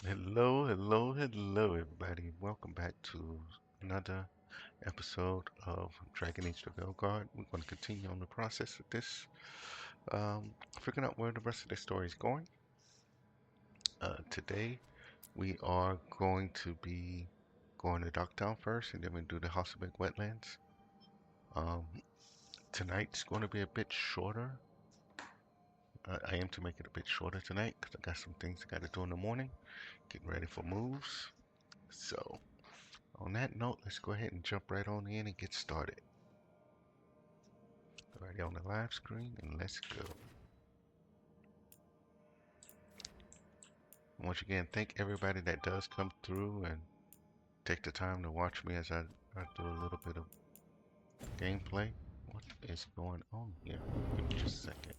Hello, everybody. Welcome back to another episode of Dragon Age the Veilguard. We're going to continue on the process of this, figuring out where the rest of the story is going. Today, we are going to be going to Docktown first, and then we do the House of Big Wetlands. Um, Tonight's going to be a bit shorter. I aim to make it a bit shorter tonight because I got some things I got to do in the morning, getting ready for moves. So, on that note, let's go ahead and jump right on in and get started. Already on the live screen, and let's go. Once again, thank everybody that does come through and take the time to watch me as I do a little bit of gameplay. What is going on here? Give me just a second.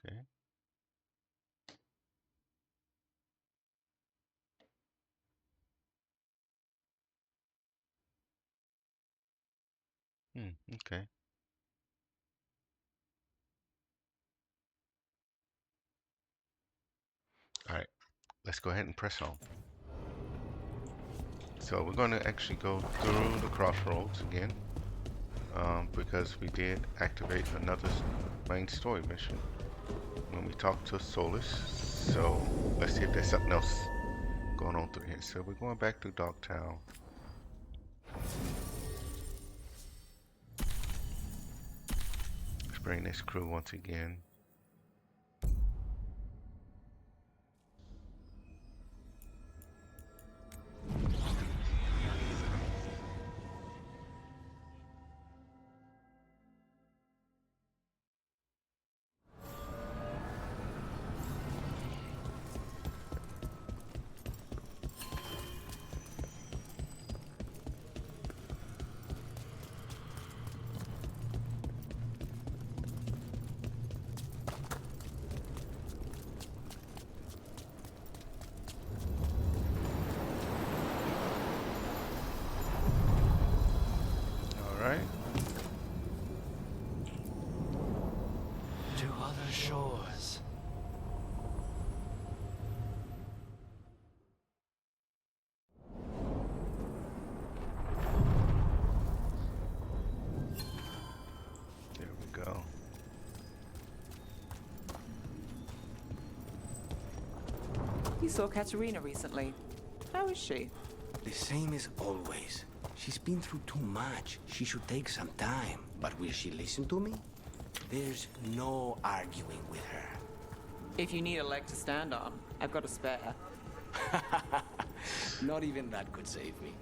Okay. Okay. All right. Let's go ahead and press on. So we're going to actually go through the crossroads again, because we did activate another main story mission when we talked to Solus. So let's see if there's something else going on through here. So we're going back to Dogtown. Let's bring this crew once again. Alright. To other shores. There we go. You saw Katerina recently. How is she? The same as always. She's been through too much. She should take some time. But will she listen to me? There's no arguing with her. If you need a leg to stand on, I've got a spare. Not even that could save me.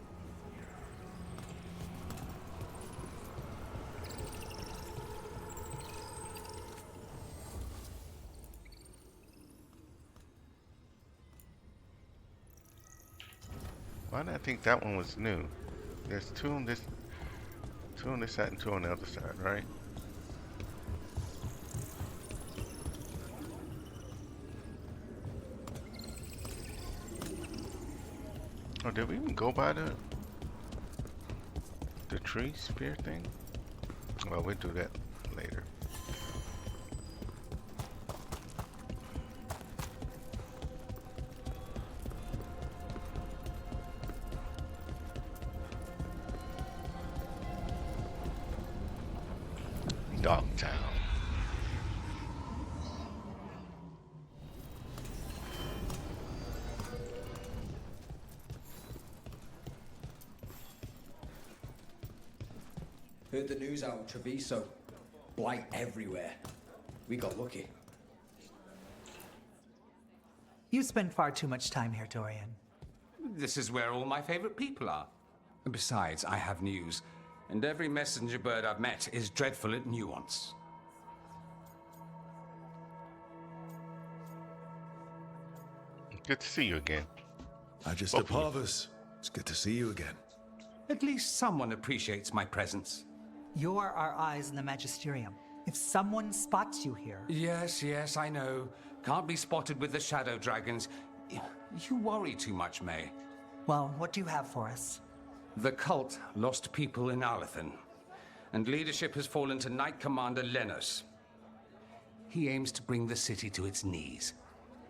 Why did I think that one was new? There's two on this side and two on the other side, right? Oh, did we even go by the tree spear thing? Well, we'll do that later. Dogtown. Heard the news out in Treviso. Blight everywhere. We got lucky. You spend far too much time here, Dorian. This is where all my favorite people are. And besides, I have news. And every messenger bird I've met is dreadful at nuance. Good to see you again. Magister Both of you. Parvus, it's good to see you again. At least someone appreciates my presence. You're our eyes in the Magisterium. If someone spots you here... Yes, I know. Can't be spotted with the shadow dragons. You worry too much, May. Well, what do you have for us? The cult lost people in Arlethan, and leadership has fallen to Knight Commander Lenos. He aims to bring the city to its knees.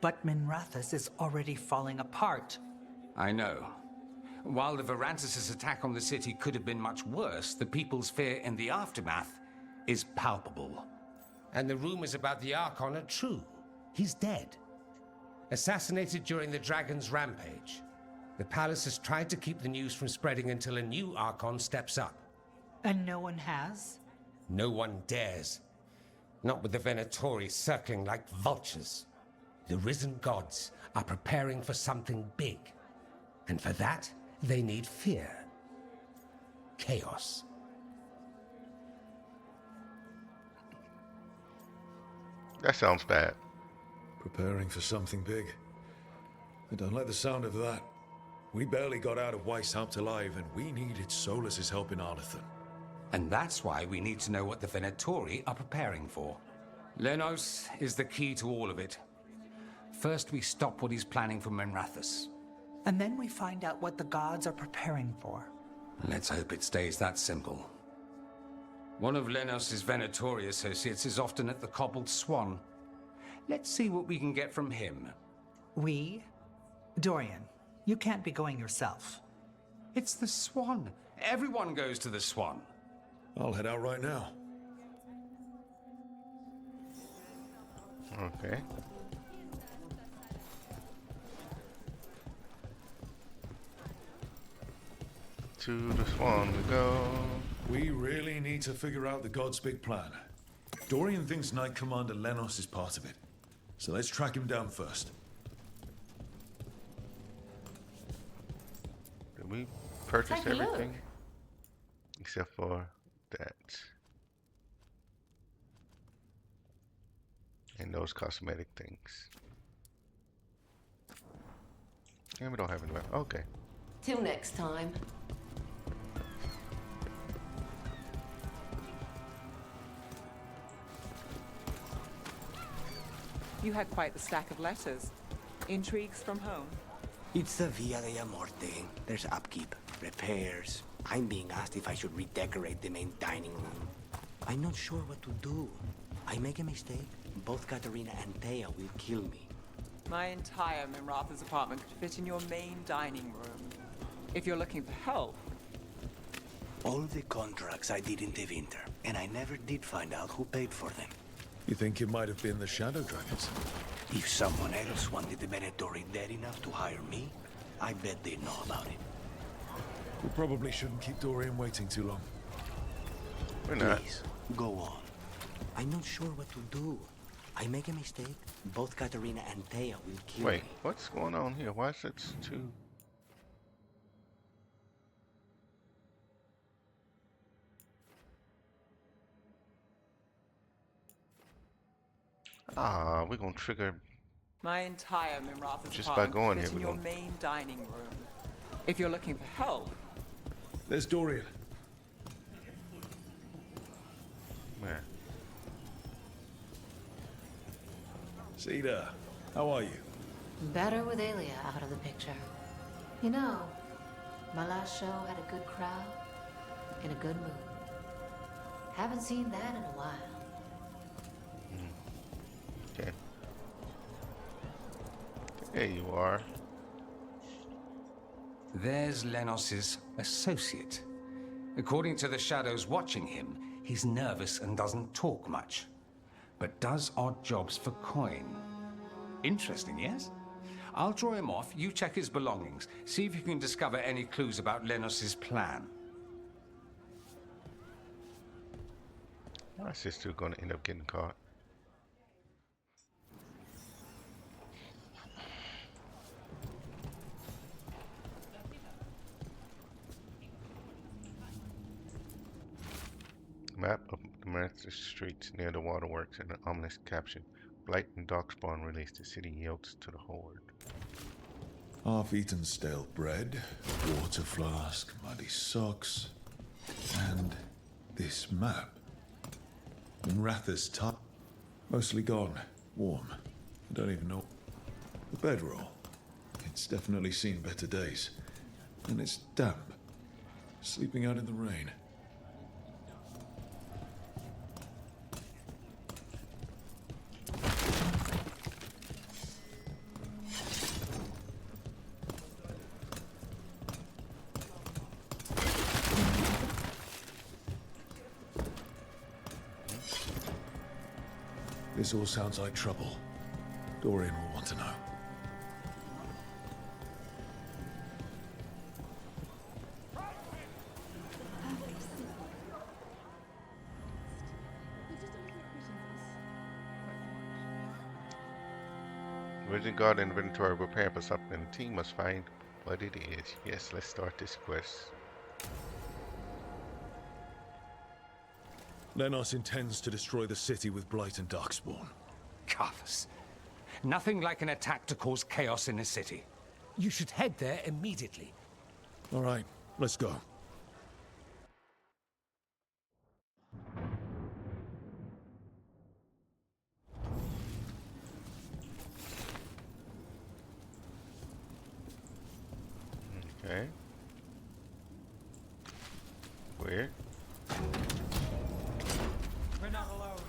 But Minrathous is already falling apart. I know. While the Varantis' attack on the city could have been much worse, the people's fear in the aftermath is palpable. And the rumors about the Archon are true. He's dead. Assassinated during the Dragon's rampage. The palace has tried to keep the news from spreading until a new Archon steps up. And no one has? No one dares. Not with the Venatori circling like vultures. The risen gods are preparing for something big. And for that, they need fear. Chaos. That sounds bad. Preparing for something big. I don't like the sound of that. We barely got out of Weishaupt alive, and we needed Solas's help in Arlethan. And that's why we need to know what the Venatori are preparing for. Lenos is the key to all of it. First, we stop what he's planning for Minrathous. And then we find out what the gods are preparing for. Let's hope it stays that simple. One of Lenos' Venatori associates is often at the Cobbled Swan. Let's see what we can get from him. We? Dorian, you can't be going yourself. It's the Swan. Everyone goes to the Swan. I'll head out right now. Okay. To the Swan we go. We really need to figure out the God's big plan. Dorian thinks Knight Commander Lenos is part of it. So let's track him down first. Did we purchase Take a look. everything? Except for that. And those cosmetic things. And we don't have any left. Okay. Till next time. You had quite the stack of letters. Intrigues from home. It's the Via della Morte. There's upkeep, repairs. I'm being asked if I should redecorate the main dining room. I'm not sure what to do. I make a mistake, both Katerina and Thea will kill me. My entire Minrathous apartment could fit in your main dining room. If you're looking for help, All the contracts I did in the winter, and I never did find out who paid for them. You think it might have been the Shadow Dragons? If someone else wanted the Venatori dead enough to hire me, I bet they'd know about it. We probably shouldn't keep Dorian waiting too long. We're not. Please, go on. I'm not sure what to do. I make a mistake, both Katerina and Thea will kill Wait, me. what's going on here? Why is it two? Ah, we're gonna trigger. my entire Minrathous Just by apartment going could fit here, in we your don't- main dining room. If you're looking for help, There's Dorian. Man, Cedar, how are you? Better with Aelia out of the picture. You know, my last show had a good crowd, in a good mood. Haven't seen that in a while. okay. There you are. There's Lenos' associate. According to the shadows watching him, he's nervous and doesn't talk much, but does odd jobs for coin. Interesting, yes? I'll draw him off, you check his belongings, see if you can discover any clues about Lenos' plan. My sister's gonna end up getting caught. Map of the Manchester streets near the waterworks and an ominous caption. Blight and Darkspawn released. The city yields to the horde. Half-eaten stale bread, water flask, muddy socks, and this map. Minrathous top, mostly gone, warm. I don't even know. The bedroll. Can It's definitely seen better days. And it's damp. Sleeping out in the rain. This all sounds like trouble. Dorian will want to know. Risen Guard inventory preparing for something the team must find what it is. Yes, let's start this quest. Lenos intends to destroy the city with Blight and Darkspawn. Carthus. Nothing like an attack to cause chaos in a city. You should head there immediately. All right, let's go. Okay. Weird. We're not alone.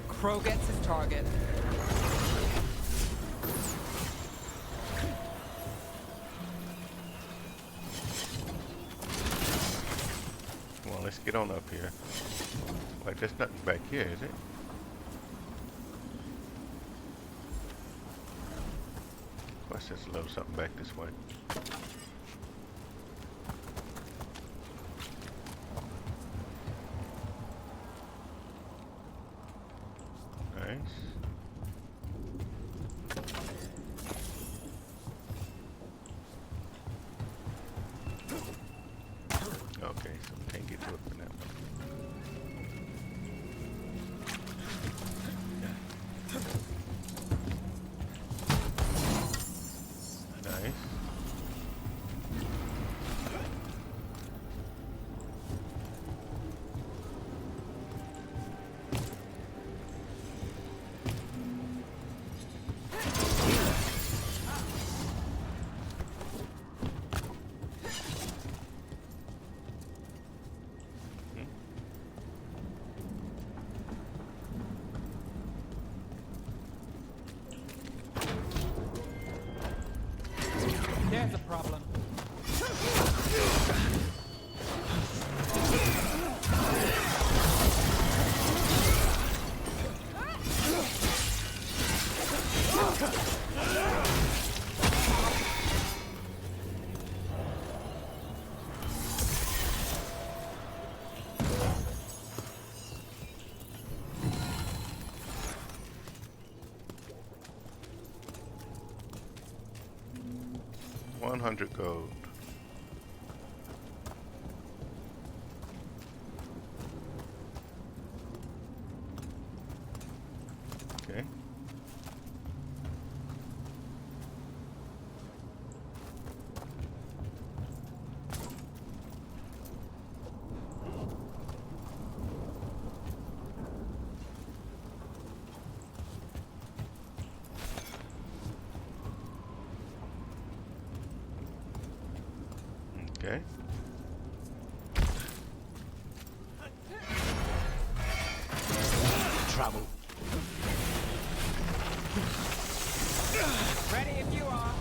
Crow gets his target. Come on, let's get on up here. Wait, there's nothing back here, is it? Of course, there's a little something back this way. Nice. Okay, so we can't get to it for now. Nice. There's a problem. $100 gold. Okay. Okay. Trouble. Ready if you are.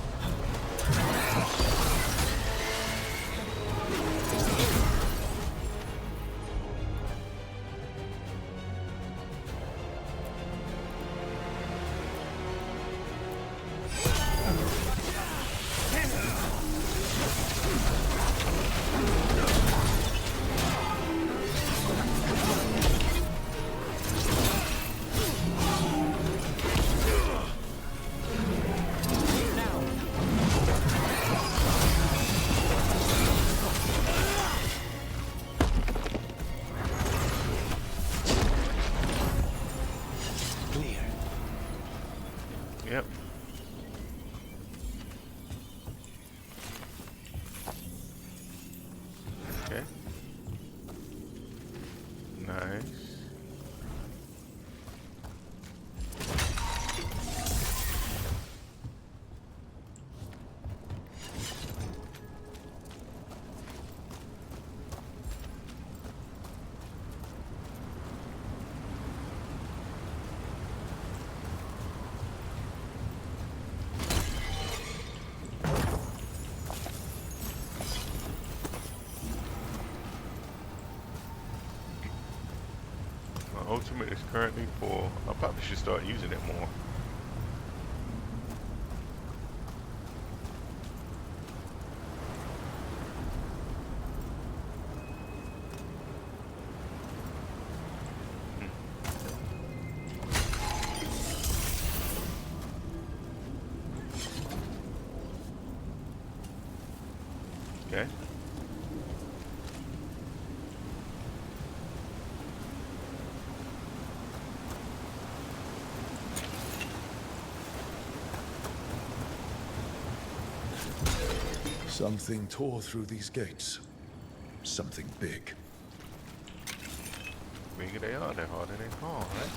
Yep. Okay. Nice. My ultimate is currently full. I probably should start using it more. Okay. Something tore through these gates. Something big. Bigger they are, the harder they fall, right?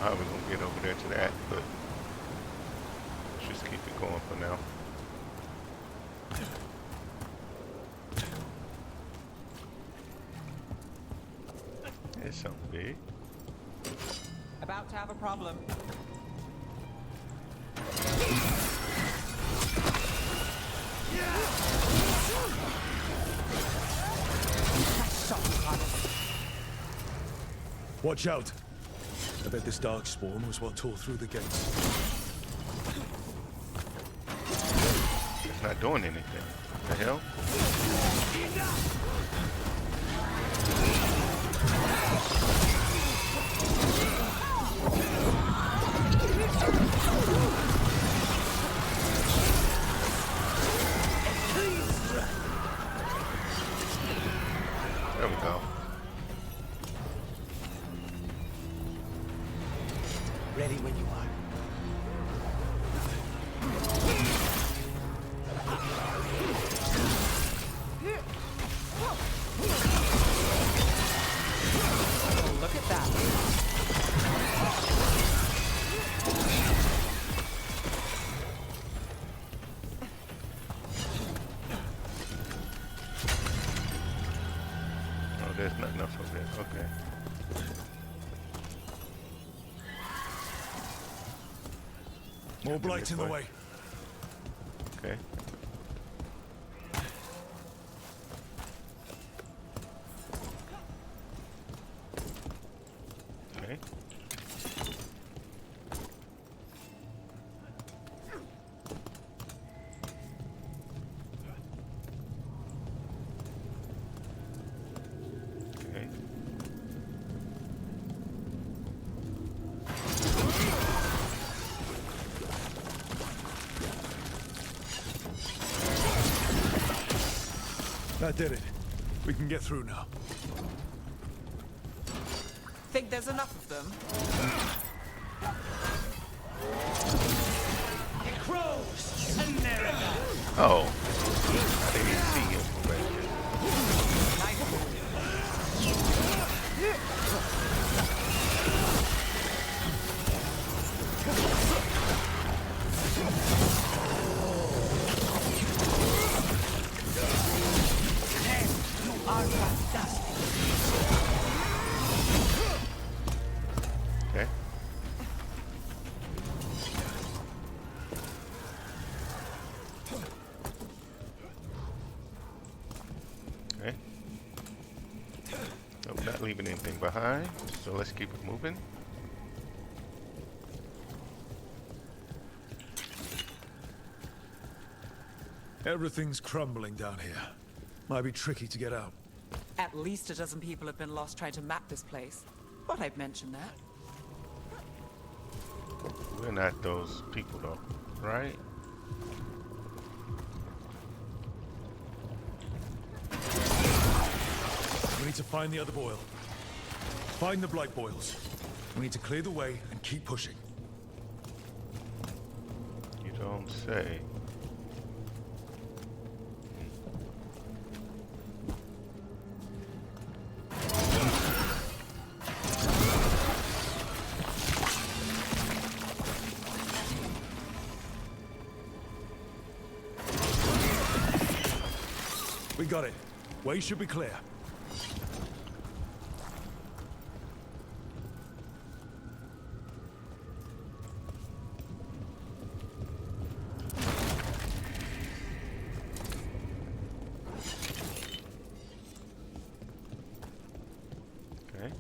How we gonna get over there to that, but let's just keep it going for now. There's something big. About to have a problem. Watch out! I bet this dark spawn was what tore through the gates. It's not doing anything. What the hell? There we go. Ready when you are. Oh, look at that. Oh, there's nothing else over there. Okay. More blight in the way. Okay. Okay. Okay. That did it. We can get through now. Think there's enough of them? Oh. I didn't even see him from right there. Okay. Okay. Nope, not leaving anything behind, so let's keep it moving. Everything's crumbling down here. Might be tricky to get out. At least a dozen people have been lost trying to map this place. But I've mentioned that. We're not those people though, right? We need to find the other boil. Find the blight boils. We need to clear the way and keep pushing. You don't say. We got it. Way should be clear. Okay.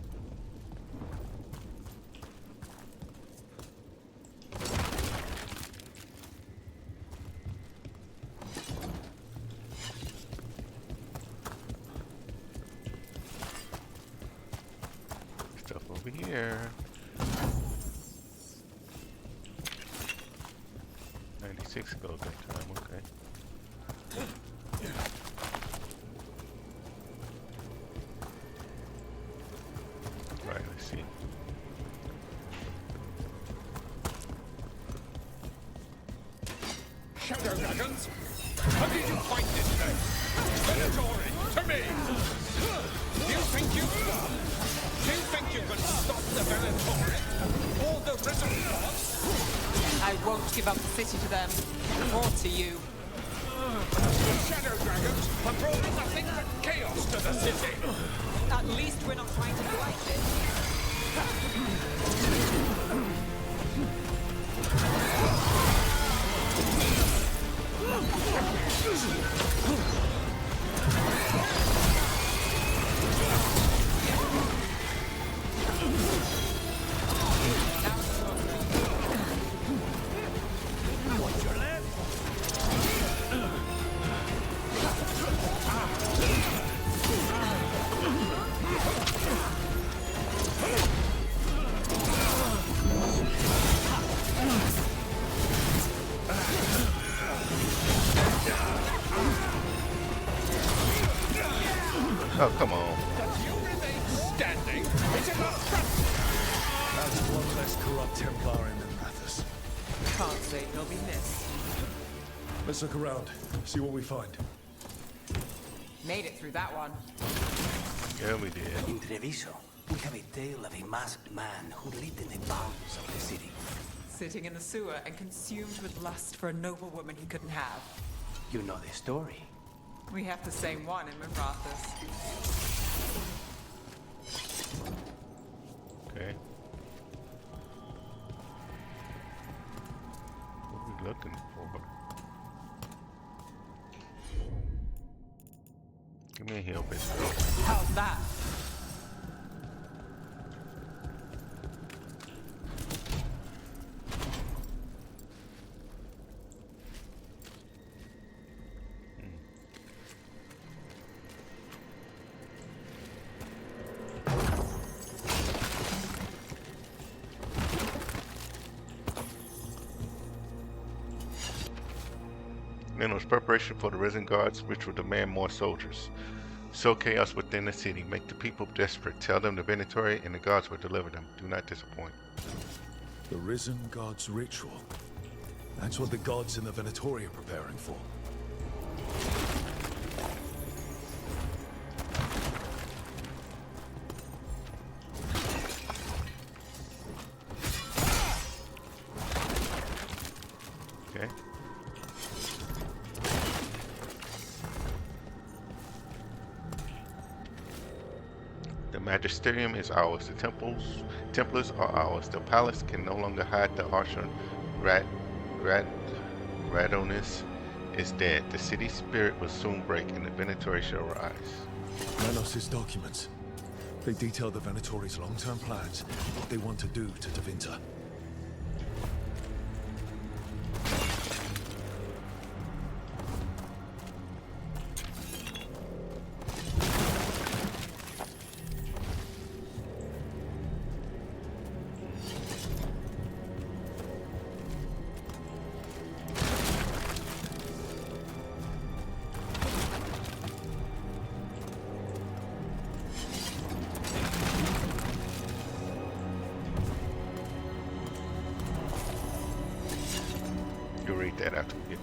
Stuff over here. 96 gold that time, okay. Right, let's see. Shadow dragons? How did you find this place? Venatori, to me! Do you think you can stop the Venatori? All the risen gods? I won't give up the city to them. Or to you. Shadow dragons have brought nothing but chaos to the city! At least we're not trying to blight it. What's your left? Oh, come on. That you remain standing is enough. That's one less corrupt Templar in the Mathis. Can't say he'll be missed. Let's look around, see what we find. Made it through that one. Yeah, we did. In Treviso, we have a tale of a masked man who lived in the bowels of the city. Sitting in the sewer and consumed with lust for a noble woman he couldn't have. You know the story. We have the same one in Mirathas. Okay. What are we looking for? Give me a heal, bitch. How's that? Then was preparation for the risen guards, which will demand more soldiers. Sow chaos within the city. Make the people desperate. Tell them the Venatori and the gods will deliver them. Do not disappoint. The Risen God's ritual. That's what the gods in the Venatori are preparing for. Okay. The magisterium is ours. The Templars are ours. The palace can no longer hide. The Archon Radonis is dead. The city spirit will soon break, and the Venatori shall rise. Manos' documents. They detail the Venatori's long-term plans, what they want to do to Da Vinta.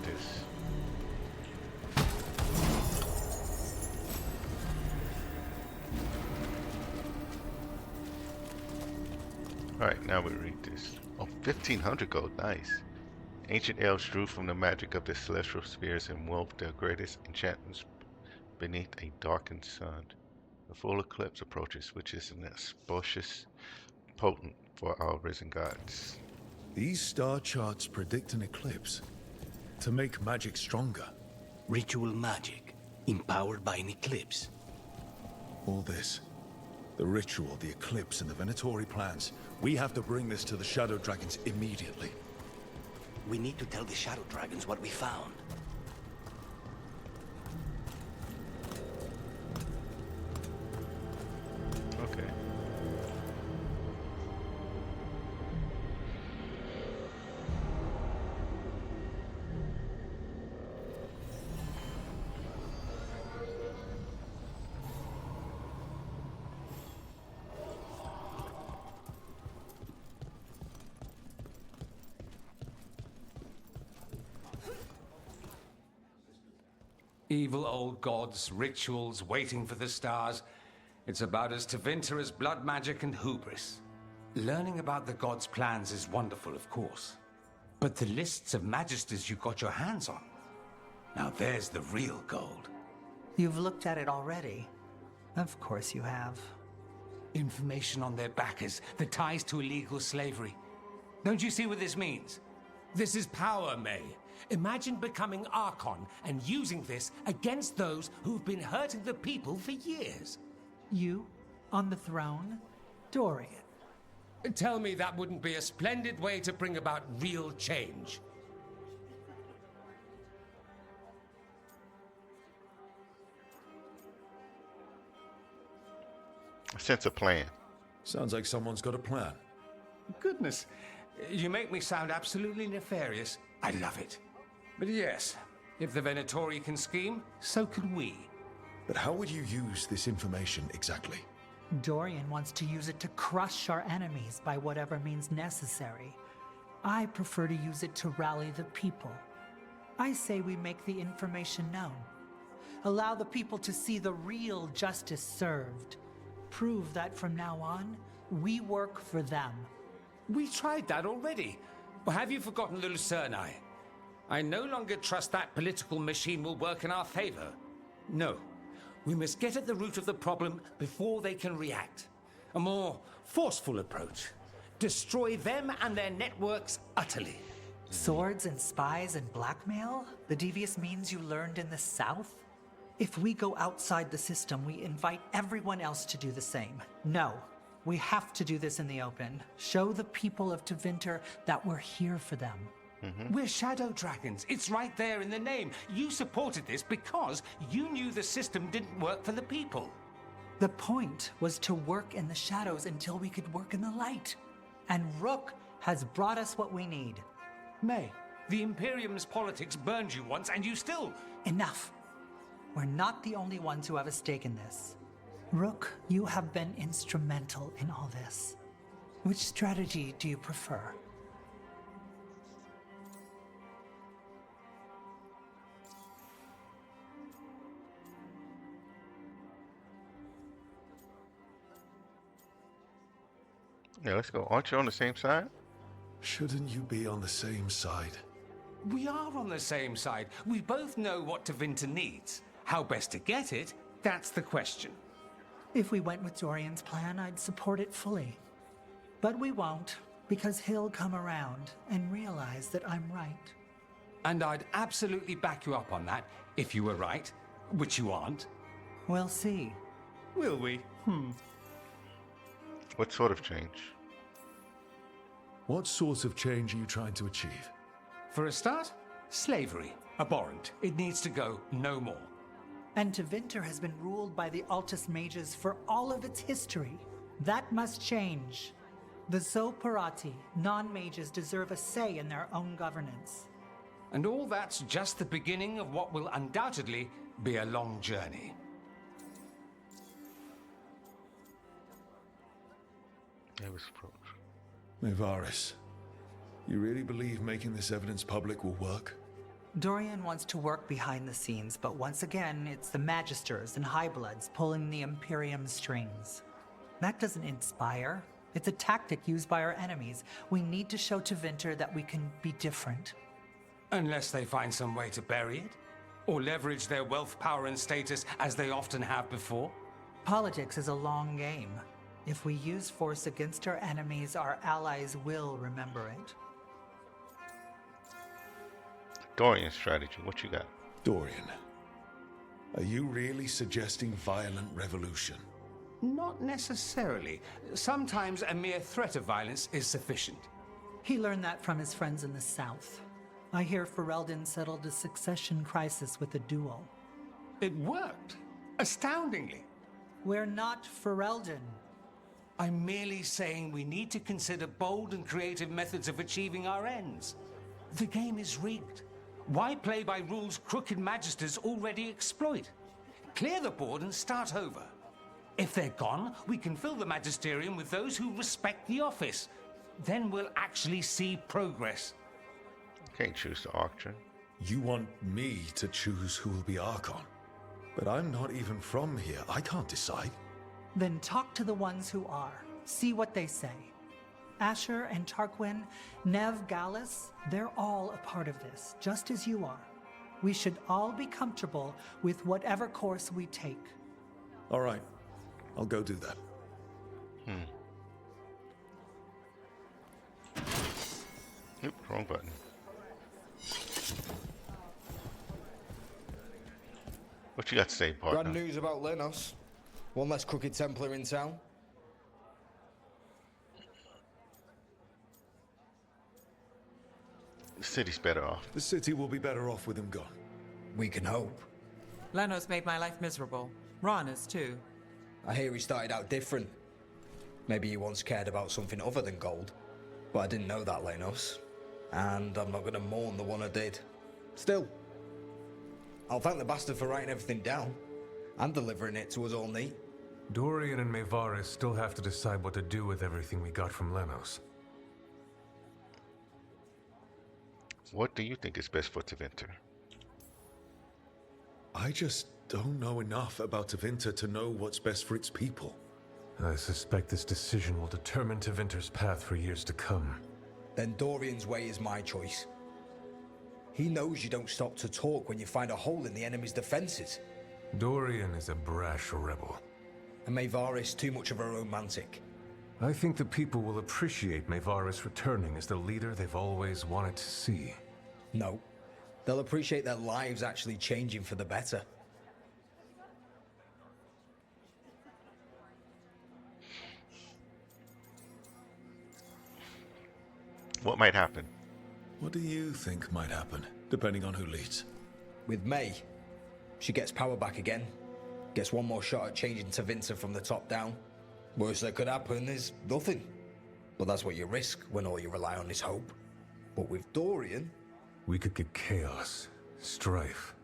this. Alright, now we read this. Oh, 1500 gold, nice. Ancient elves drew from the magic of the celestial spheres and wove their greatest enchantments beneath a darkened sun. The full eclipse approaches, which is an auspicious potent for our risen gods. These star charts predict an eclipse to make magic stronger. Ritual magic, empowered by an eclipse. All this, the ritual, the eclipse, and the Venatori plans, we have to bring this to the Shadow Dragons immediately. We need to tell the Shadow Dragons what we found. Okay. Evil old gods, rituals, waiting for the stars. It's about as Tevinter as blood magic and hubris. Learning about the gods' plans is wonderful, of course. But the lists of magisters you got your hands on, now there's the real gold. You've looked at it already. Of course you have. Information on their backers, the ties to illegal slavery. Don't you see what this means? This is power, May. Imagine becoming Archon and using this against those who've been hurting the people for years. You? On the throne? Dorian. Tell me that wouldn't be a splendid way to bring about real change. I sense a plan. Sounds like someone's got a plan. Goodness, you make me sound absolutely nefarious. I love it. But yes, if the Venatori can scheme, so can we. But how would you use this information exactly? Dorian wants to use it to crush our enemies by whatever means necessary. I prefer to use it to rally the people. I say we make the information known. Allow the people to see the real justice served. Prove that from now on, we work for them. We tried that already. Or have you forgotten the Lucerni? I no longer trust that political machine will work in our favor. No. We must get at the root of the problem before they can react. A more forceful approach. Destroy them and their networks utterly. Swords and spies and blackmail? The devious means you learned in the South? If we go outside the system, we invite everyone else to do the same. No. We have to do this in the open. Show the people of Tevinter that we're here for them. We're Shadow Dragons. It's right there in the name. You supported this because you knew the system didn't work for the people. The point was to work in the shadows until we could work in the light. And Rook has brought us what we need. May, the Imperium's politics burned you once and you still... Enough. We're not the only ones who have a stake in this. Rook, you have been instrumental in all this. Which strategy do you prefer? Yeah, let's go. Aren't you on the same side? Shouldn't you be on the same side? We are on the same side. We both know what Tevinter needs. How best to get it, that's the question. If we went with Dorian's plan, I'd support it fully. But we won't, because he'll come around and realize that I'm right. And I'd absolutely back you up on that, if you were right, which you aren't. We'll see. Will we? What sort of change? What sort of change are you trying to achieve? For a start, slavery. Abhorrent. It needs to go no more. And Tevinter has been ruled by the Altus Mages for all of its history. That must change. The Zoparati, non-mages, deserve a say in their own governance. And all that's just the beginning of what will undoubtedly be a long journey. It was approach. Nevaris, you really believe making this evidence public will work? Dorian wants to work behind the scenes, but once again, it's the Magisters and Highbloods pulling the Imperium strings. That doesn't inspire. It's a tactic used by our enemies. We need to show to Vinter that we can be different. Unless they find some way to bury it? Or leverage their wealth, power, and status as they often have before? Politics is a long game. If we use force against our enemies, our allies will remember it. Dorian strategy, what you got? Dorian, are you really suggesting violent revolution? Not necessarily. Sometimes a mere threat of violence is sufficient. He learned that from his friends in the South. I hear Ferelden settled a succession crisis with a duel. It worked. Astoundingly. We're not Ferelden. I'm merely saying we need to consider bold and creative methods of achieving our ends. The game is rigged. Why play by rules crooked magisters already exploit? Clear the board and start over. If they're gone, we can fill the magisterium with those who respect the office. Then we'll actually see progress. Can't choose the Archon. You want me to choose who will be Archon? But I'm not even from here. I can't decide. Then talk to the ones who are. See what they say. Asher and Tarquin, Nev, Gallus, they're all a part of this, just as you are. We should all be comfortable with whatever course we take. All right. I'll go do that. Oop, wrong button. What you got to say, partner? Bad news about Lenos. One less crooked Templar in town. The city's better off. The city will be better off with him gone. We can hope. Lenos made my life miserable. Rana's too. I hear he started out different. Maybe he once cared about something other than gold. But I didn't know that, Lenos. And I'm not going to mourn the one I did. Still, I'll thank the bastard for writing everything down. And delivering it to us all neat. Dorian and Maevaris still have to decide what to do with everything we got from Lenos. What do you think is best for Tevinter? I just don't know enough about Tevinter to know what's best for its people. I suspect this decision will determine Tevinter's path for years to come. Then Dorian's way is my choice. He knows you don't stop to talk when you find a hole in the enemy's defenses. Dorian is a brash rebel. And Maevaris too much of a romantic. I think the people will appreciate Maevaris returning as the leader they've always wanted to see. No. They'll appreciate their lives actually changing for the better. What might happen? What do you think might happen, depending on who leads? With May, she gets power back again. Gets one more shot at changing Tevinter from the top down. Worst that could happen is nothing. But that's what you risk when all you rely on is hope. But with Dorian... We could get chaos, strife.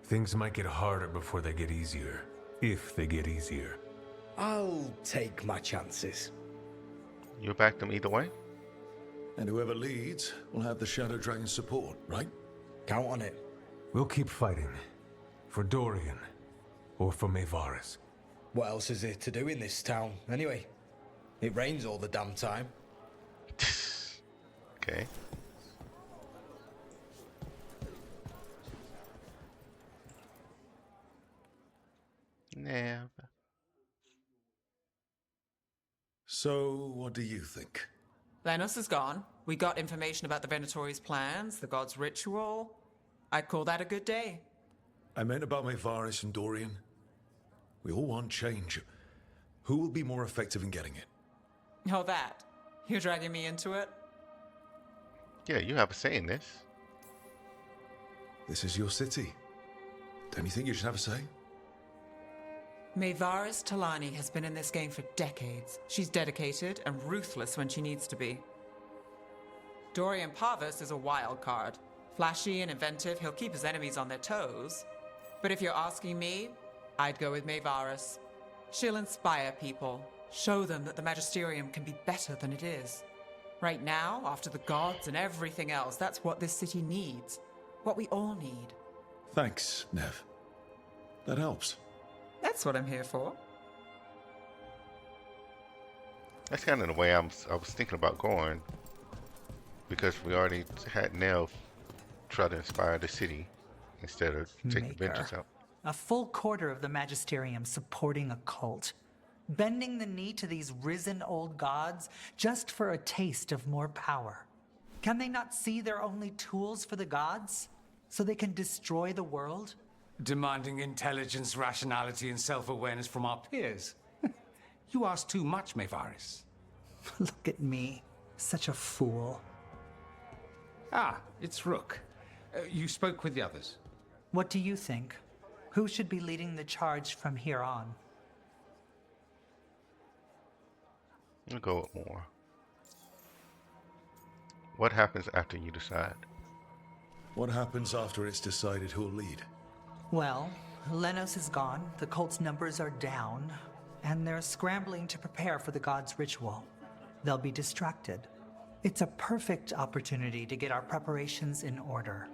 Things might get harder before they get easier. If they get easier. I'll take my chances. You'll back them either way? And whoever leads will have the Shadow Dragon's support, right? Count on it. We'll keep fighting. For Dorian. Or for Maevaris. What else is there to do in this town, anyway? It rains all the damn time. Okay. Never. So, what do you think? Lenos is gone. We got information about the Venatori's plans, the god's ritual. I'd call that a good day. I meant about Maevaris and Dorian. We all want change. Who will be more effective in getting it? Oh, that. You're dragging me into it? Yeah, you have a say in this. This is your city. Don't you think you should have a say? Maevaris Talani has been in this game for decades. She's dedicated and ruthless when she needs to be. Dorian Parvis is a wild card. Flashy and inventive, he'll keep his enemies on their toes. But if you're asking me, I'd go with Maevaris. She'll inspire people, show them that the Magisterium can be better than it is. Right now, after the gods and everything else, that's what this city needs. What we all need. Thanks, Nev. That helps. That's what I'm here for. That's kind of the way I was thinking about going, because we already had Nev try to inspire the city instead of taking vengeance out. A full quarter of the Magisterium supporting a cult. Bending the knee to these risen old gods just for a taste of more power. Can they not see they're only tools for the gods? So they can destroy the world? Demanding intelligence, rationality, and self-awareness from our peers. You ask too much, Mevaris. Look at me. Such a fool. Ah, it's Rook. You spoke with the others. What do you think? Who should be leading the charge from here on? We'll go with more. What happens after you decide? What happens after it's decided who'll lead? Well, Lenos is gone, the cult's numbers are down, and they're scrambling to prepare for the god's ritual. They'll be distracted. It's a perfect opportunity to get our preparations in order.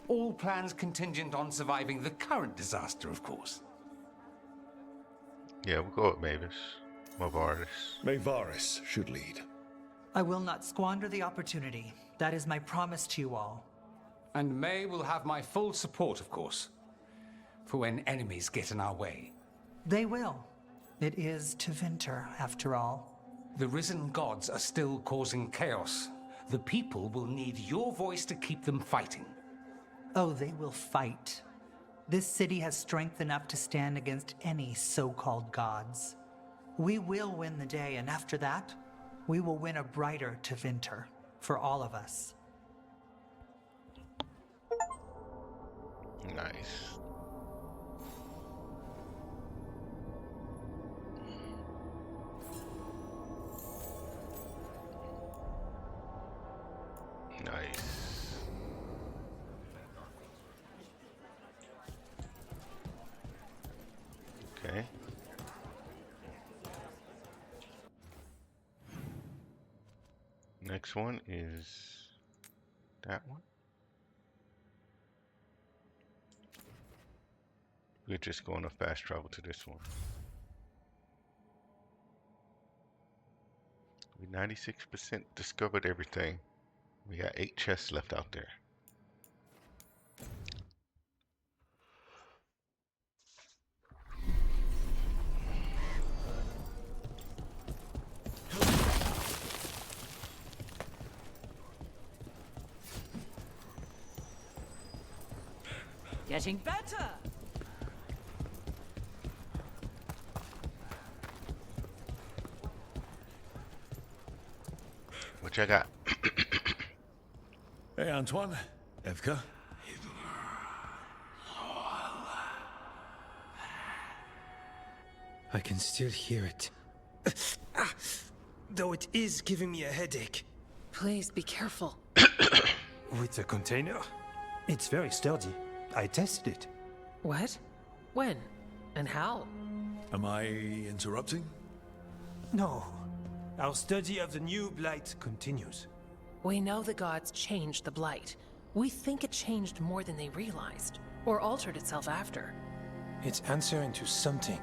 All plans contingent on surviving the current disaster, of course. Yeah, we'll go with Mavis. Mevaris. Mevaris should lead. I will not squander the opportunity. That is my promise to you all. And May will have my full support, of course, for when enemies get in our way. They will. It is Tevinter, after all. The risen gods are still causing chaos. The people will need your voice to keep them fighting. Oh, they will fight. This city has strength enough to stand against any so-called gods. We will win the day, and after that, we will win a brighter Tevinter for all of us. Nice. Nice. Okay. Next one is that one. We're just going to fast travel to this one. We 96% discovered everything. We got 8 chests left out there. Getting better! What you got? Hey, Antoine. Evka. I can still hear it. Though it is giving me a headache. Please be careful. With the container? It's very sturdy. I tested it. What? When? And how? Am I interrupting? No. Our study of the new blight continues. We know the gods changed the blight. We think it changed more than they realized, or altered itself after. It's answering to something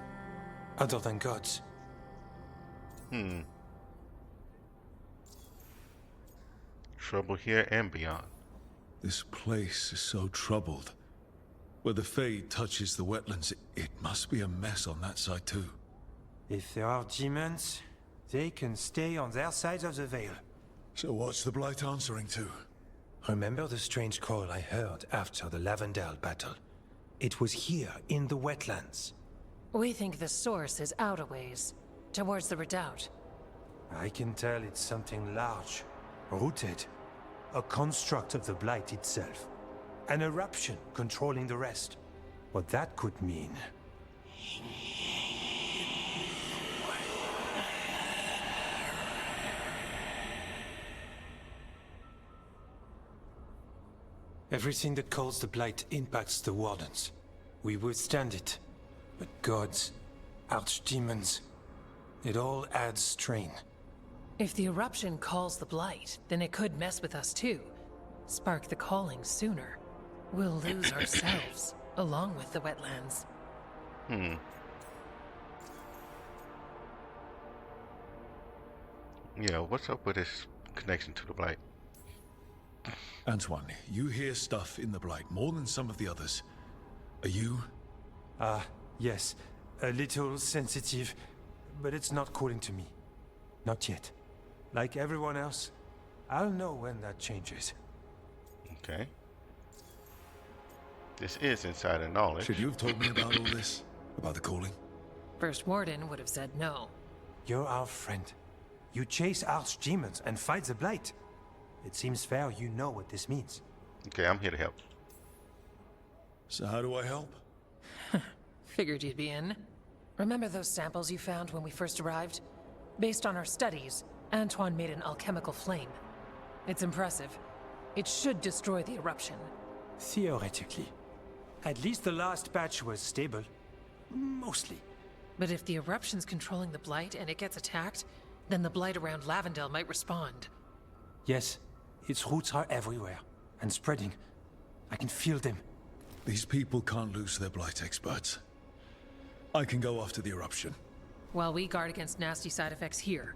other than gods. Trouble here and beyond. This place is so troubled. Where the Fade touches the wetlands, it must be a mess on that side too. If there are demons, they can stay on their side of the veil. So what's the Blight answering to? Remember the strange call I heard after the Lavendale battle? It was here, in the wetlands. We think the source is out a ways, towards the redoubt. I can tell it's something large, rooted. A construct of the Blight itself. An eruption controlling the rest. What that could mean... Everything that calls the Blight impacts the Wardens. We withstand it. But gods, archdemons, it all adds strain. If the eruption calls the blight, then it could mess with us too. Spark the calling sooner. We'll lose ourselves, along with the wetlands. Yeah, what's up with his connection to the Blight? Antoine, you hear stuff in the Blight more than some of the others. Are you? Yes. A little sensitive, but it's not calling to me. Not yet. Like everyone else, I'll know when that changes. Okay. This is insider knowledge. Should you have told me about all this? About the calling? First Warden would have said no. You're our friend. You chase archdemons and fight the Blight. It seems fair you know what this means. Okay, I'm here to help. So how do I help? Figured you'd be in. Remember those samples you found when we first arrived? Based on our studies, Antoine made an alchemical flame. It's impressive. It should destroy the eruption. Theoretically. At least the last batch was stable. Mostly. But if the eruption's controlling the Blight and it gets attacked, then the Blight around Lavendel might respond. Yes, its roots are everywhere, and spreading. I can feel them. These people can't lose their Blight experts. I can go after the eruption. While we guard against nasty side effects here.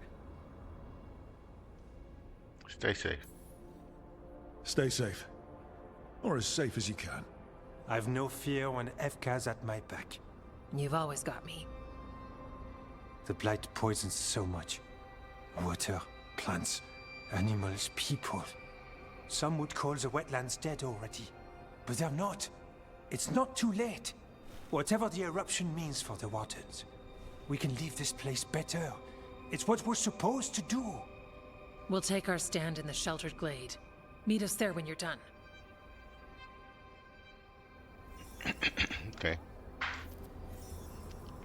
Stay safe. Stay safe. Or as safe as you can. I've no fear when FK's at my back. You've always got me. The Blight poisons so much. Water, plants, animals, people. Some would call the wetlands dead already. But they're not. It's not too late. Whatever the eruption means for the waters, we can leave this place better. It's what we're supposed to do. We'll take our stand in the sheltered glade. Meet us there when you're done. Okay.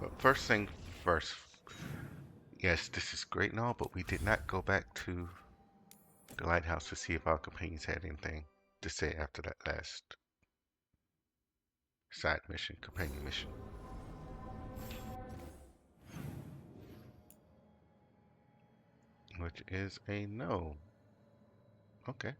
But first thing first. Yes, this is great and all, but we did not go back to the lighthouse to see if our companions had anything to say after that last side mission, companion mission. Which is a no. Okay.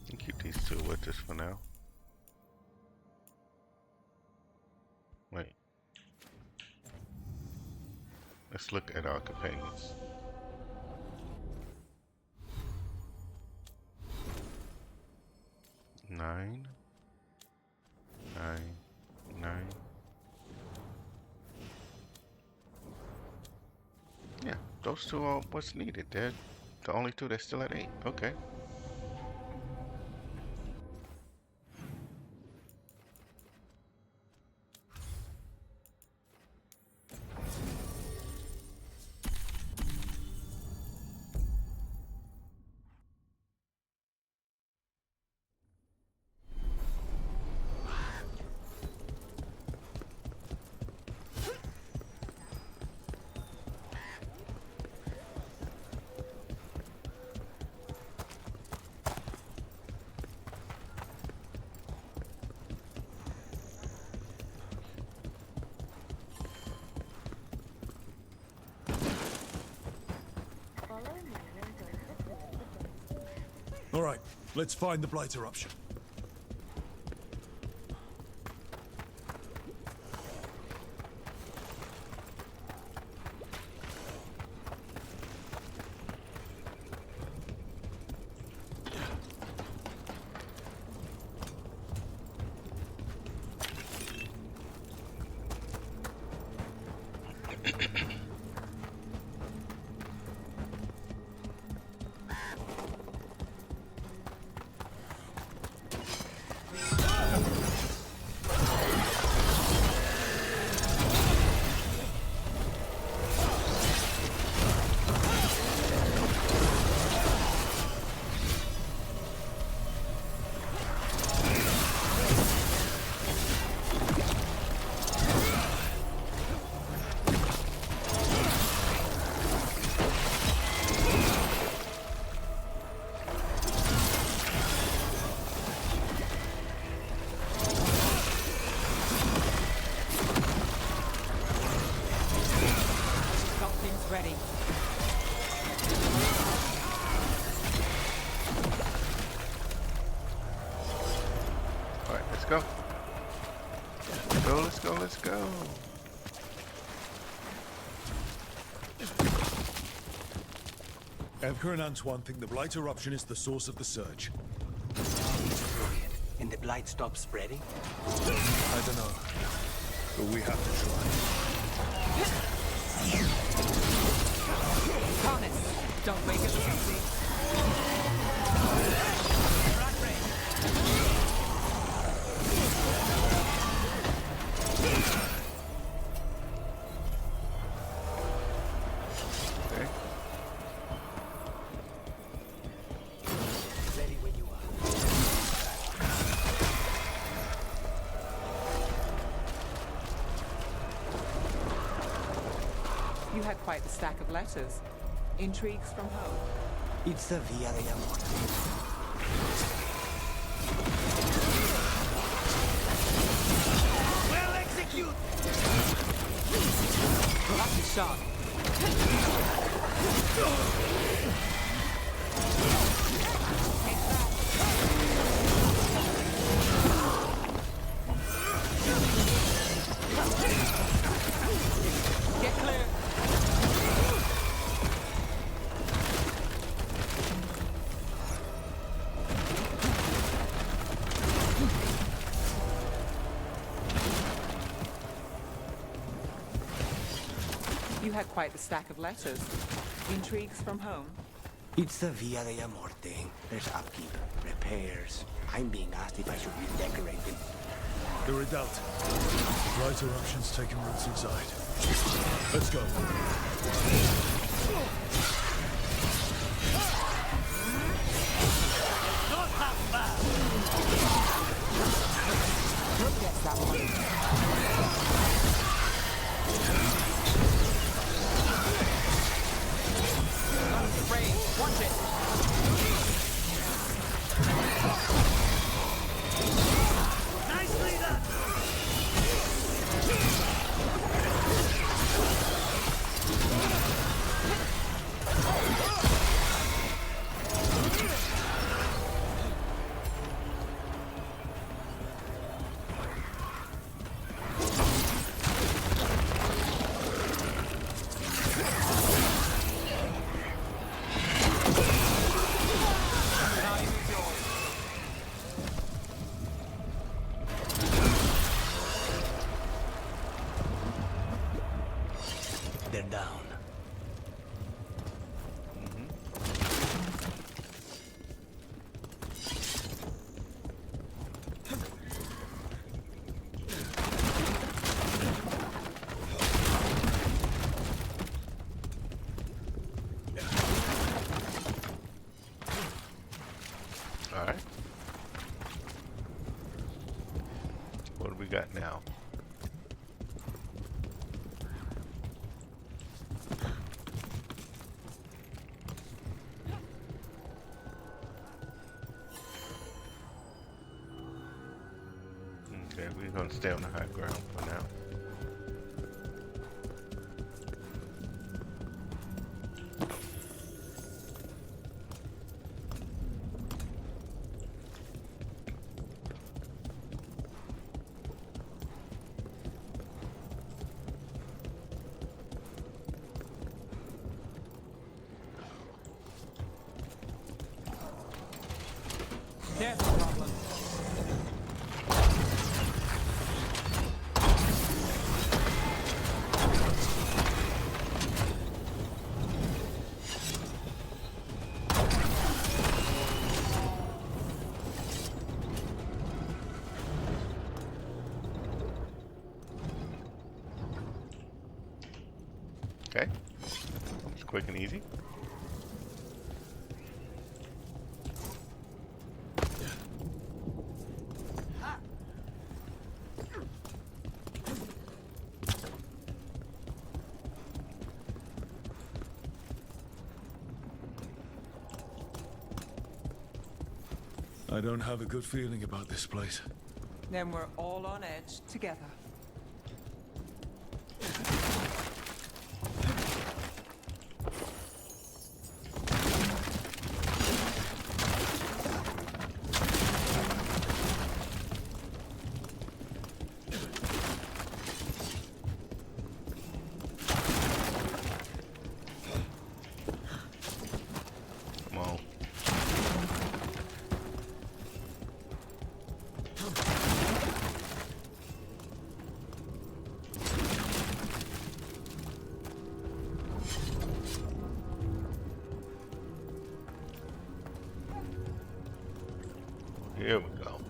I'll keep these two with us for now. Wait. Let's look at our companions. Nine. Yeah, those two are what's needed. They're the only two that's still at 8. Okay. All right, let's find the Blight eruption. go. Let's go, let's go. Evker and Antoine think the Blight eruption is the source of the surge. And the blight stops spreading? I don't know, but we have to try. Harness. Don't make it easy. Okay. Ready when you are. You had quite the stack of letters. Intrigues from home. It's the Via de la Morte. Well execute! Lucky shot. Get clear. You had quite the stack of letters. Intrigues from home. It's the Via de la Morte. There's upkeep, repairs. I'm being asked if I should redecorate them. The redoubt. Blight eruption's taking roots inside. Let's go. Not half bad! Brooke gets that one. Range. Watch it. Nicely done! They're down. All right. What do we got now? Okay, we're gonna stay on the high ground for now. There's the problem. Okay. It's quick and easy. I don't have a good feeling about this place. Then we're all on edge together. won't. Here we go.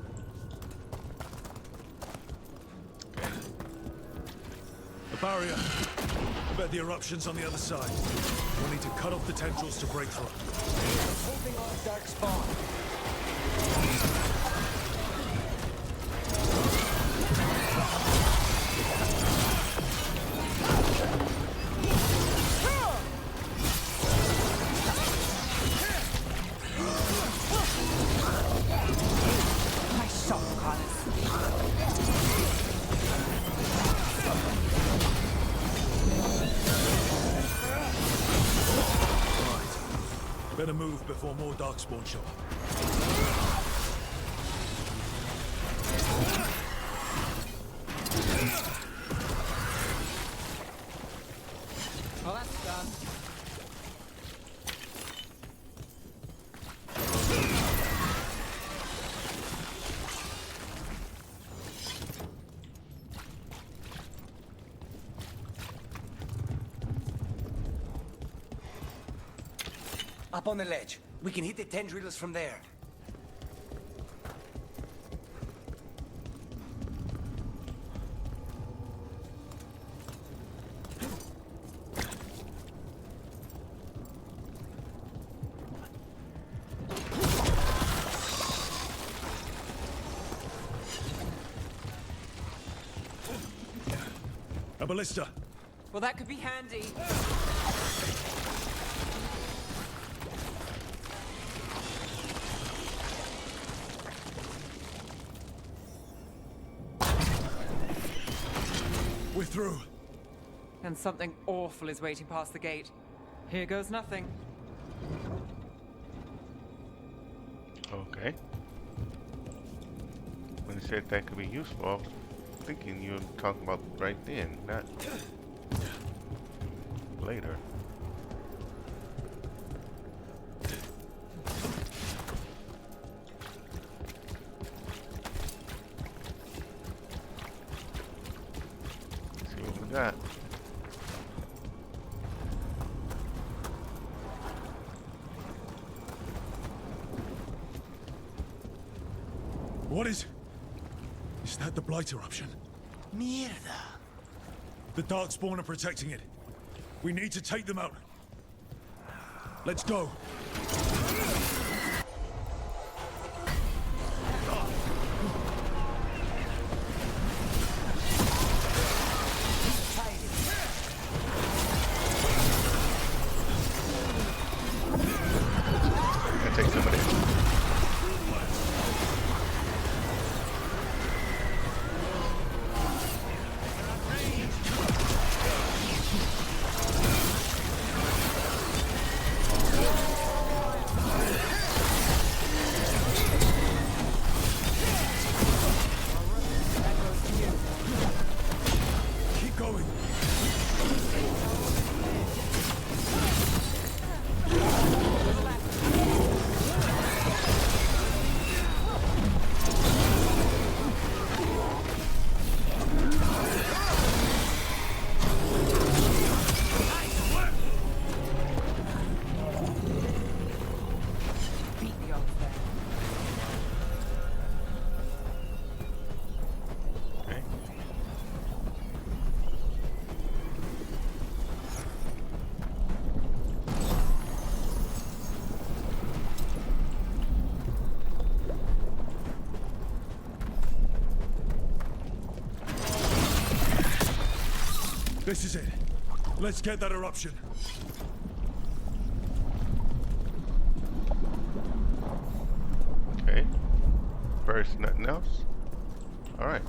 The barrier. I bet the eruption's on the other side. We'll need to cut off the tendrils to break through. Holding on dark spawn. Nice shot, Carlos. Better move before more darkspawn show up. Well, that's done. Up on the ledge. We can hit the tendrils from there. A ballista. Well, that could be handy. We're through. And something awful is waiting past the gate. Here goes nothing. Okay. When you said that could be useful, I was thinking you were talking about right then, not later. See what we got. What is... Is that the Blight eruption? Mierda. The Darkspawn are protecting it. We need to take them out. Let's go. Gotta take some of this. Keep going. Beat the odds there. Okay. This is it. Let's get that eruption. Okay. First, nothing else? Alright.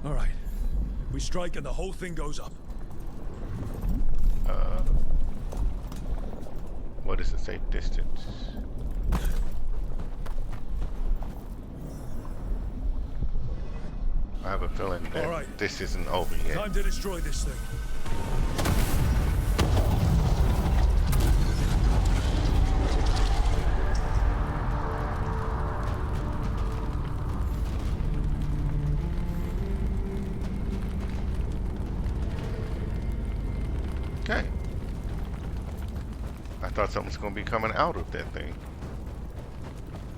All right. We strike and the whole thing goes up. What is the safe distance? I have a feeling that All right. this isn't over yet. Time to destroy this thing. Okay. I thought something was going to be coming out of that thing.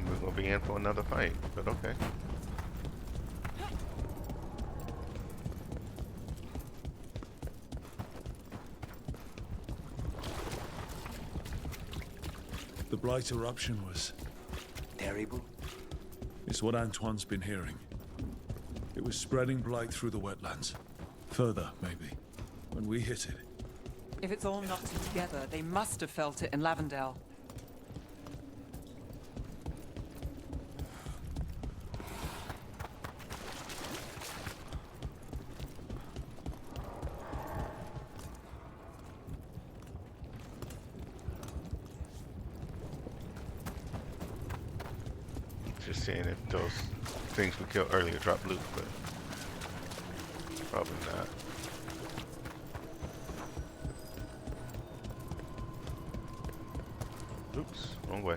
We're going to be in for another fight, but okay. The Blight eruption was... Terrible? It's what Antoine's been hearing. It was spreading Blight through the wetlands. Further, maybe. When we hit it. If it's all knotted together, they must have felt it in Lavendale. Just seeing if those things we killed earlier drop loot, but probably not. Oops, wrong way.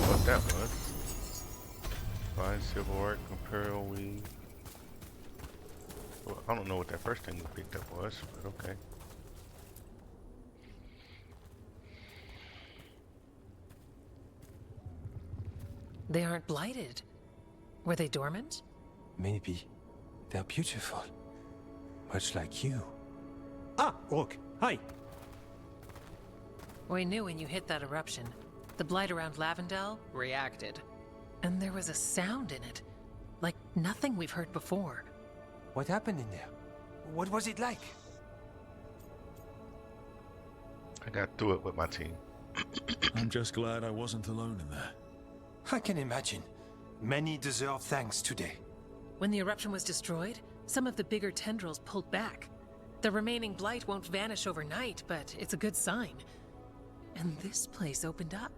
What that was. Fine civil work, imperial weed. Well, I don't know what that first thing we picked up was, but okay. They aren't blighted. Were they dormant? Maybe. They're beautiful. Much like you. Ah, Rook, hi. We knew when you hit that eruption. The blight around Lavendale reacted. And there was a sound in it. Like nothing we've heard before. What happened in there? What was it like? I got through it with my team. I'm just glad I wasn't alone in there. I can imagine. Many deserve thanks today. When the eruption was destroyed, some of the bigger tendrils pulled back. The remaining blight won't vanish overnight, but it's a good sign. And this place opened up.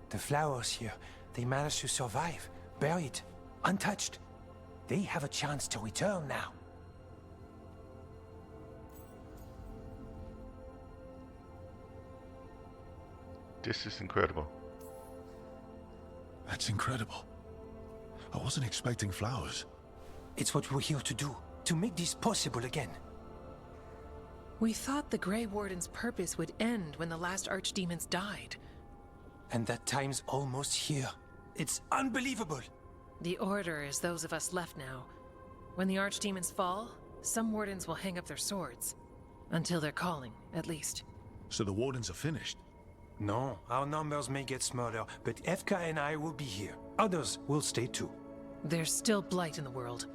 The flowers here, they managed to survive, buried, untouched. They have a chance to return now. This is incredible. That's incredible. I wasn't expecting flowers. It's what we're here to do, to make this possible again. We thought the Grey Warden's purpose would end when the last archdemons died. And that time's almost here. It's unbelievable. The Order is those of us left now. When the archdemons fall, some wardens will hang up their swords. Until they're calling, at least. So the Wardens are finished? No, our numbers may get smaller, but Efka and I will be here. Others will stay too. There's still blight in the world.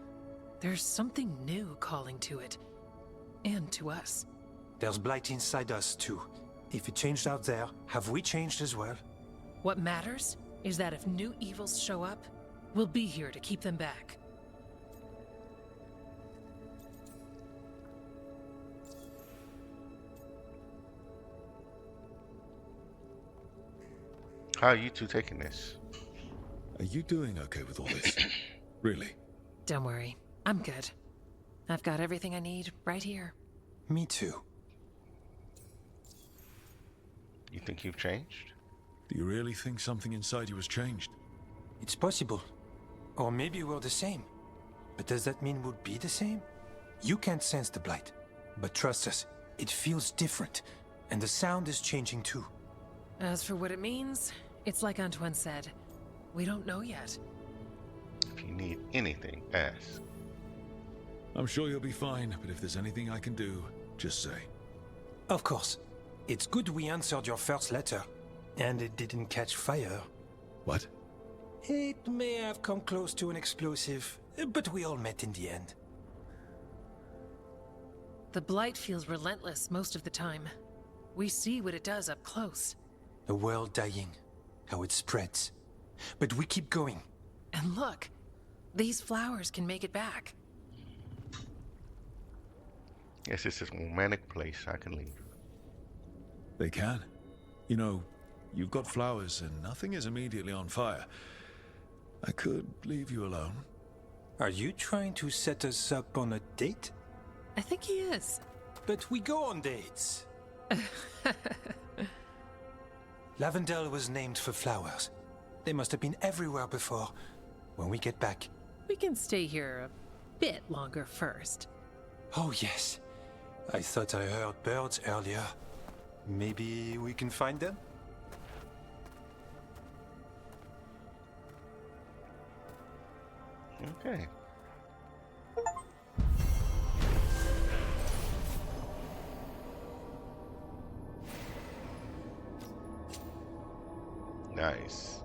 There's something new calling to it. And to us. There's blight inside us too. If it changed out there, have we changed as well? What matters is that if new evils show up, We'll be here to keep them back. How are you two taking this? Are you doing okay with all this? Really? Don't worry, I'm good. I've got everything I need right here. Me too. You think you've changed? Do you really think something inside you has changed? It's possible. Or maybe we're the same. But does that mean we'll be the same? You can't sense the blight. But trust us, it feels different. And the sound is changing too. As for what it means, it's like Antoine said. We don't know yet. If you need anything, ask. I'm sure you'll be fine, but if there's anything I can do, just say. Of course. It's good we answered your first letter. And it didn't catch fire. What? It may have come close to an explosive, but we all met in the end. The blight feels relentless most of the time. We see what it does up close. A world dying, how it spreads. But we keep going. And look, these flowers can make it back. Yes, it's a romantic place. I can leave. They can. You know, you've got flowers and nothing is immediately on fire. I could leave you alone. Are you trying to set us up on a date? I think he is. But we go on dates. Lavendel was named for flowers. They must have been everywhere before. When we get back. We can stay here a bit longer first. Oh, yes. I thought I heard birds earlier. Maybe we can find them? Okay. Nice.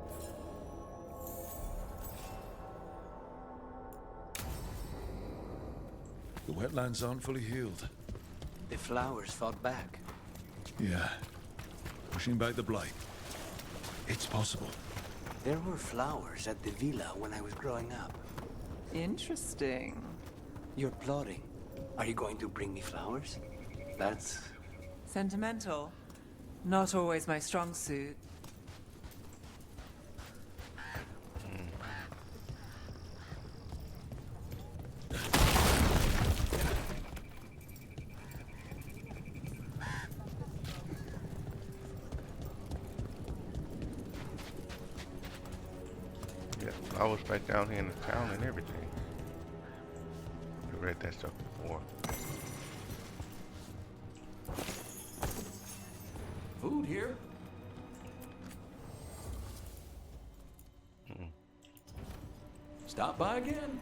The wetlands aren't fully healed. The flowers fought back. Yeah. Pushing back the blight. It's possible. There were flowers at the villa when I was growing up. Interesting. You're plotting. Are you going to bring me flowers? That's... Sentimental. Not always my strong suit. Yeah, I was back down here in the town and everything. I read that stuff before. Food here? Stop by again.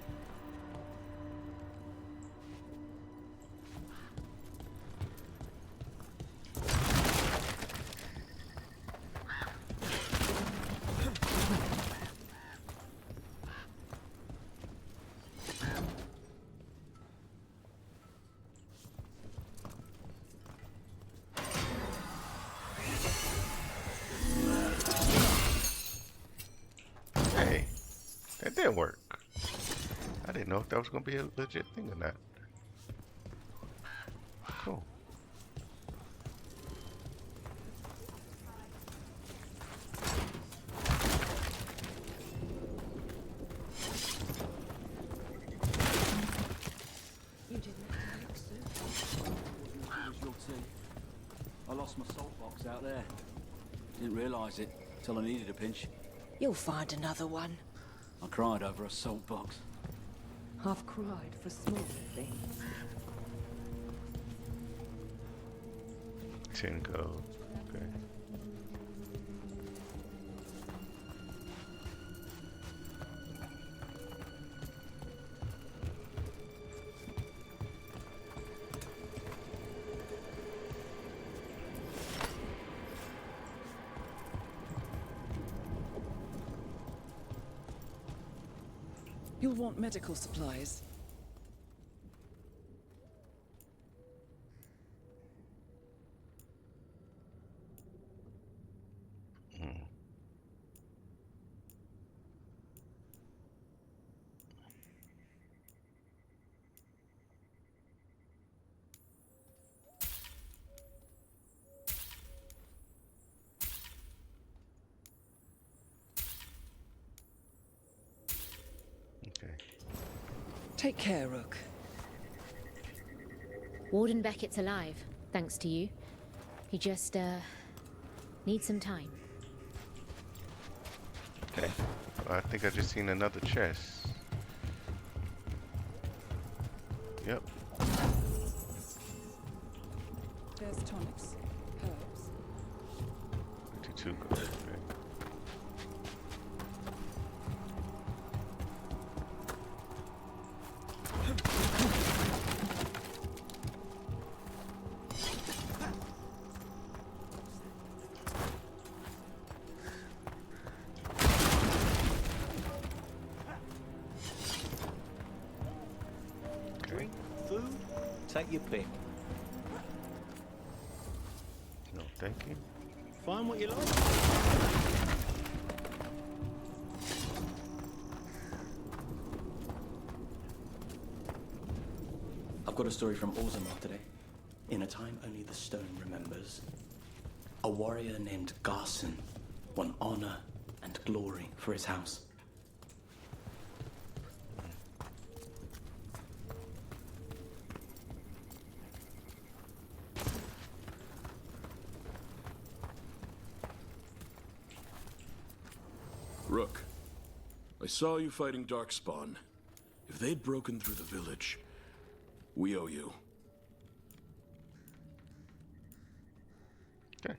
Hey, that did work. I didn't know if that was going to be a legit thing or not. Cool. You didn't look so. It was your tea. I lost my salt box out there. Didn't realise it till I needed a pinch. You'll find another one. I cried over a salt box. I've cried for smaller things. 10 gold. Okay. You'll want medical supplies. Take care, Rook. Warden Beckett's alive, thanks to you. He just, needs some time. Okay. Well, I think I just seen another chest. Yep. There's tonics, herbs. 52 gold. Okay. Drink, food, take your pick. No, thank you. Find what you like. I've got a story from Orzammar today. In a time only the stone remembers, a warrior named Garson won honor and glory for his house. Rook, I saw you fighting Darkspawn. If they'd broken through the village, we owe you. Okay.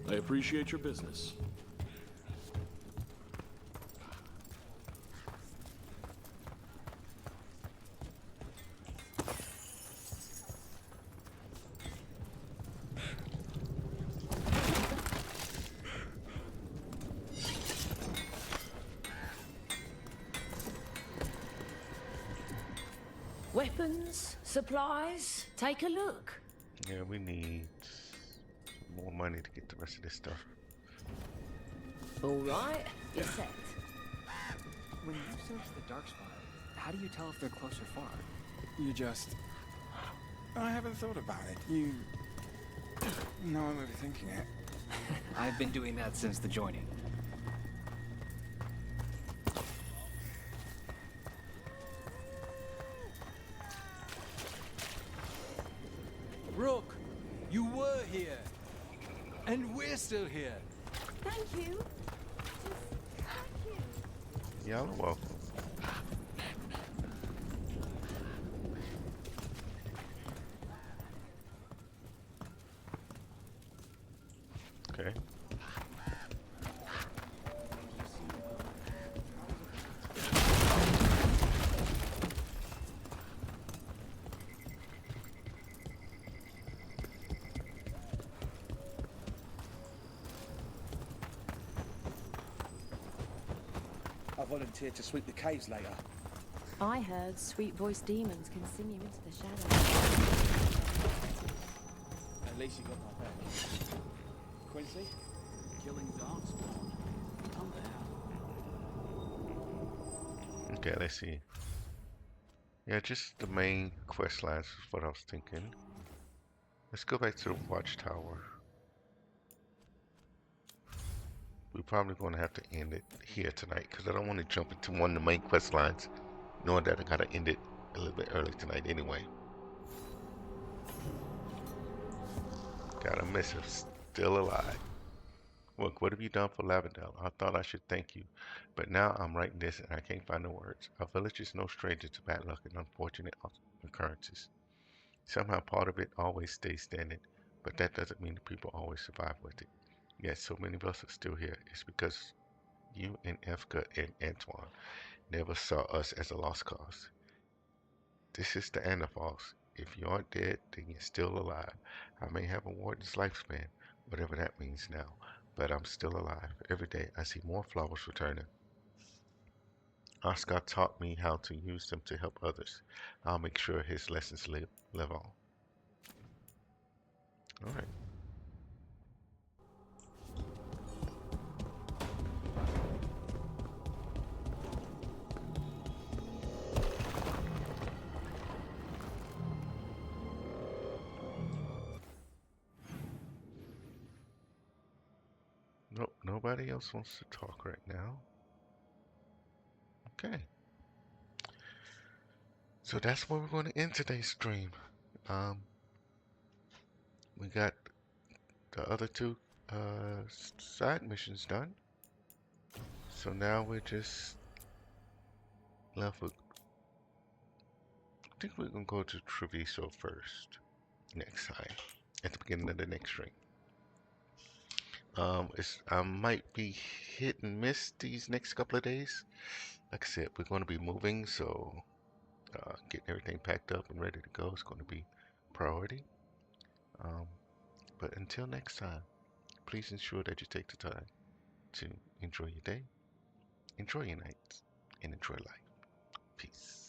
I appreciate your business. Weapons, supplies, take a look. Yeah, we need more money to get the rest of this stuff. All right, you're set. When you search the Darkspawn, how do you tell if they're close or far? You just... I haven't thought about it. You... No, I'm overthinking it. I've been doing that since the joining. Rook, you were here. And we're still here. Thank you. Y'all are welcome. Okay. I volunteered to sweep the caves later. I heard sweet-voiced demons can sing you into the shadows. At least you got my back. Quincy? Killing Darkspawn. I'm there. Okay, let's see. Yeah, just the main quest lines is what I was thinking. Let's go back to the watchtower. We're probably going to have to end it here tonight because I don't want to jump into one of the main quest lines, knowing that I got to end it a little bit early tonight anyway. Gotta miss her, still alive. Look, what have you done for Lavendale? I thought I should thank you, but now I'm writing this and I can't find the words. Our village is no stranger to bad luck and unfortunate occurrences. Somehow part of it always stays standing, but that doesn't mean the people always survive with it. Yet so many of us are still here. It's because you and Efka and Antoine never saw us as a lost cause. This is the Anafals. If you aren't dead, then you're still alive. I may have a warden's lifespan, whatever that means now, but I'm still alive. Every day I see more flowers returning. Oscar taught me how to use them to help others. I'll make sure his lessons live on. Alright. Nope, nobody else wants to talk right now. Okay. So that's where we're going to end today's stream. Um, we got the other two side missions done. So now we're just left with. I think we're gonna go to Treviso first next time at the beginning of the next stream. I might be hit and miss these next couple of days. Like I said, we're going to be moving, so getting everything packed up and ready to go is going to be priority. Um, but until next time, please ensure that you take the time to enjoy your day, enjoy your nights, and enjoy life. Peace.